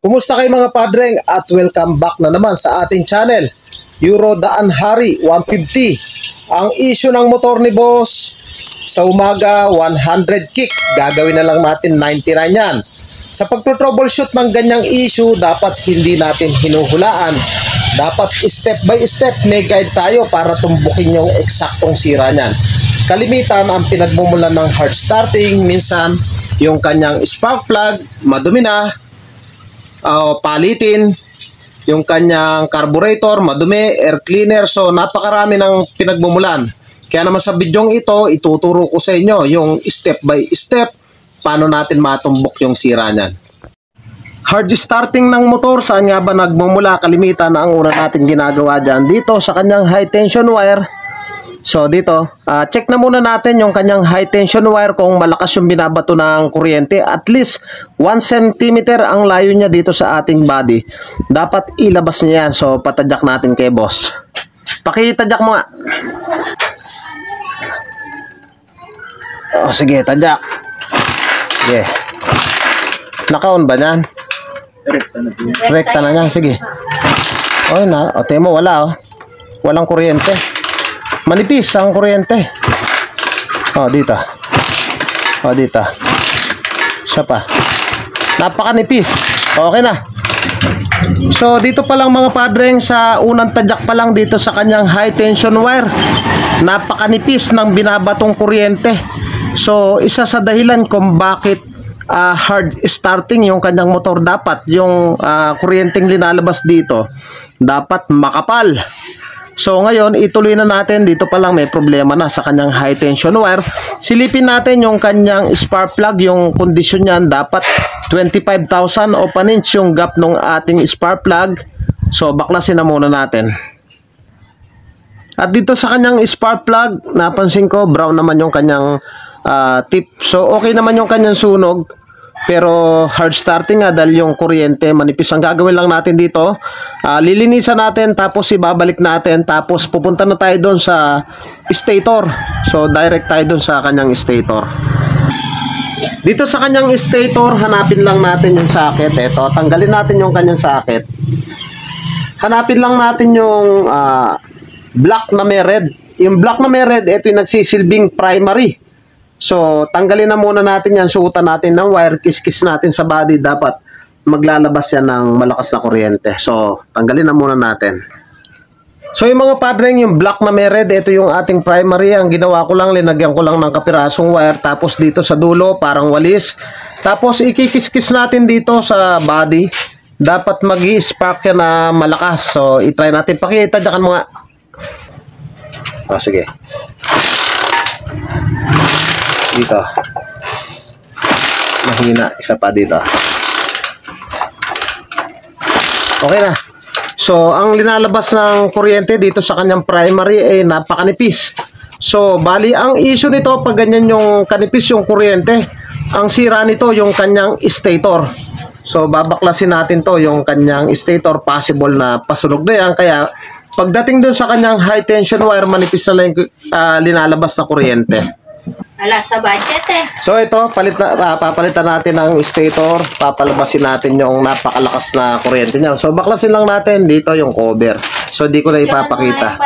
Kumusta kayo mga padreng at welcome back na naman sa ating channel, Euro Daan Hari 150. Ang issue ng motor ni boss sa umaga 100 kick, gagawin na lang natin 99 yan. Sa pagtro-troubleshoot ng ganyang issue, dapat hindi natin hinuhulaan. Dapat step by step may guide tayo para tumbukin yung eksaktong sira niyan. Kalimitan ang pinagmumulan ng hard starting, minsan yung kanyang spark plug madumi na, palitin, yung kanyang carburetor madumi, air cleaner. So napakarami ng pinagmumulan. Kaya naman sa bidyong ito, ituturo ko sa inyo yung step by step paano natin matumbok yung sira niyan. Hard starting ng motor, saan nga ba nagmumula? Kalimitan na ang una natin ginagawa dyan dito sa kanyang high tension wire. So dito, check na muna natin yung kanyang high tension wire kung malakas yung binabato ng kuryente. At least 1 cm ang layo niya dito sa ating body. Dapat ilabas niya yan. So patadyak natin kay boss. Pakitadyak mo nga. Oh, sige, tadyak. Sige. Naka-on ba yan? Rekta na yan. Sige. Oh, na. O, temo, wala. Oh. Walang kuryente. Manipis ang kuryente. Oh, dito. Oh, dito. Siya pa. Napakanipis. Okay na. So, dito pa lang mga padreng, sa unang tadyak pa lang dito sa kanyang high tension wire, napakanipis ng binabatong kuryente. So, isa sa dahilan kung bakit hard starting yung kanyang motor. Dapat yung kuryenteng linalabas dito, dapat makapal. So ngayon, ituloy na natin. Dito pa lang may problema na sa kanyang high tension wire. Silipin natin yung kanyang spark plug. Yung kondisyon niyan, dapat 25,000 o an-inch yung gap ng ating spark plug. So baklasin na muna natin. At dito sa kanyang spark plug, napansin ko brown naman yung kanyang tip. So okay naman yung kanyang sunog, pero hard starting nga dahil yung kuryente manipis. Ang gagawin lang natin dito, lilinisan natin, tapos ibabalik natin, tapos pupunta na tayo doon sa stator. So direct tayo doon sa kanyang stator. Dito sa kanyang stator, hanapin lang natin yung socket. Ito, tanggalin natin yung kanyang socket. Hanapin lang natin yung black na may red. Yung black na may red, ito yung nagsisilbing primary. So, tanggalin na muna natin yan. Suotan natin ng wire. Kiss-kiss natin sa body. Dapat maglalabas yan ng malakas na kuryente. So, tanggalin na muna natin. So, yung mga padreng, yung black na may red, ito yung ating primary. Ang ginawa ko lang, linagyan ko lang ng kapirasong wire. Tapos dito sa dulo, parang walis. Tapos, ikikis-kiss natin dito sa body. Dapat mag-i-spark yan na malakas. So, itry natin. Pakita dyan mo nga. Sige. Dito. Mahina. Isa pa dito. Okay na. So, ang linalabas ng kuryente dito sa kanyang primary ay napakanipis. So, bali, ang issue nito, pag ganyan yung kanipis yung kuryente, ang sira nito yung kanyang stator. So, babaklasin natin to, yung kanyang stator, possible na pasunog na yan. Kaya, pagdating dun sa kanyang high tension wire, manipis na lang linalabas na kuryente. Ala sa budget eh. So ito, papalitan natin ng stator, papalabasin natin yung napakalakas na kuryente niya. So baklasin lang natin dito yung cover. So di ko na ipapakita.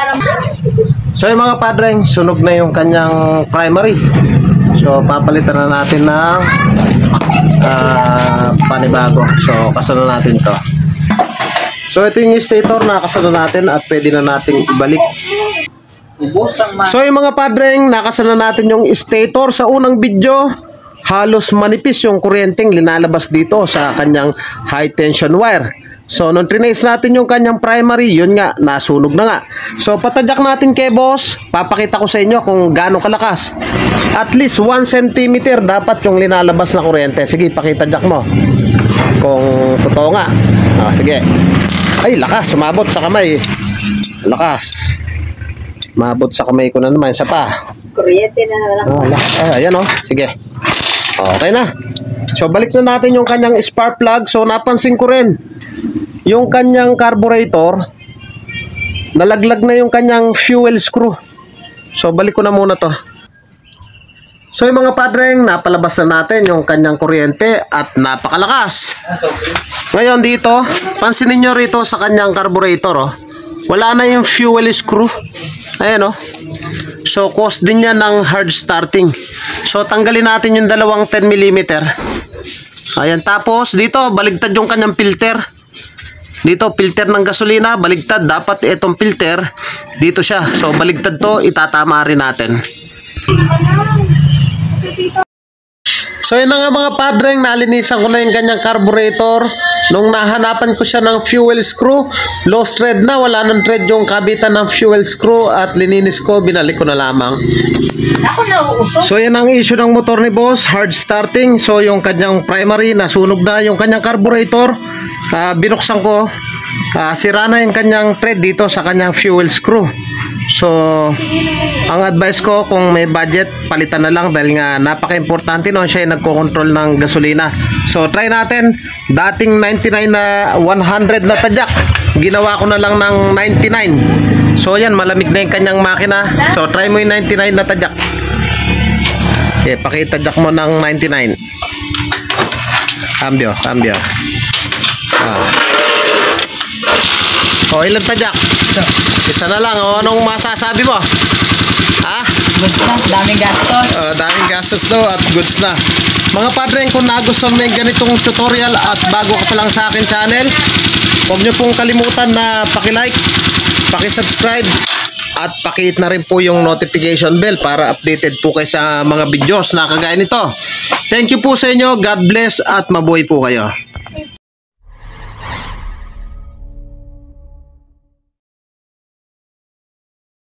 So yung mga padreng, sunog na yung kanyang primary. So papalitan na natin ng panibago. So kasano natin to. So ito yung stator na kasano natin at pwede na nating ibalik. So yung mga padreng, nakasana natin yung stator. Sa unang video, halos manipis yung kuryenteng linalabas dito sa kanyang high tension wire. So nung trinace natin yung kanyang primary, yun nga, nasunog na nga. So patadyak natin kay boss, papakita ko sa inyo kung gaano kalakas. At least 1 cm dapat yung linalabas na kuryente. Sige, pakitadyak mo kung totoo nga. Sige. Ay, lakas, sumabot sa kamay. Lakas. Mabot sa kamay ko na naman. Isa pa. Kuryente na lang. Ayan o. Sige. Okay na. So, balik na natin yung kanyang spark plug. So, napansin ko rin yung kanyang carburetor, nalaglag na yung kanyang fuel screw. So, balik ko na muna to. So yung mga padreng, napalabas na natin yung kanyang kuryente at napakalakas. Ngayon dito, pansinin nyo rito sa kanyang carburetor, oh. Wala na yung fuel screw. Ayan, oh. So cause din yan ng hard starting. So tanggalin natin yung dalawang 10mm. Ayan, tapos dito baligtad yung kanyang filter. Dito filter ng gasolina, baligtad. Dapat itong filter dito siya. So baligtad to, itatama rin natin. So yun na nga mga padreng, nalinisan ko na yung kanyang carburetor. Nung nahanapan ko siya ng fuel screw, lost thread na, wala nang thread yung kabitan ng fuel screw at lininis ko, binalik ko na lamang. Ako nauusok. So yan ang issue ng motor ni boss, hard starting. So yung kanyang primary, nasunog na yung kanyang carburetor. Binuksan ko, sira na yung kanyang thread dito sa kanyang fuel screw. So ang advice ko, kung may budget, palitan na lang dahil nga napaka-importante noon siya yung nagko-control ng gasolina. So try natin, dating 99 na 100 na tadyak, ginawa ko na lang ng 99. So yan, malamig na yung kanyang makina. So try mo yung 99 na tadyak. Okay, pakitadyak mo ng 99. Cambio. O, ilang tadyak? Isa na lang. O, anong masasabi mo? Ha? Goods na, daming gastos. Daming gastos daw at goods na. Mga padre, kung nagustuhan mo yung ganitong tutorial at bago ka pa lang sa akin channel, huwag nyo pong kalimutan na paki-like, paki-subscribe, at pakihit na rin po yung notification bell para updated po kayo sa mga videos na kagaya nito. Thank you po sa inyo. God bless at mabuhay po kayo.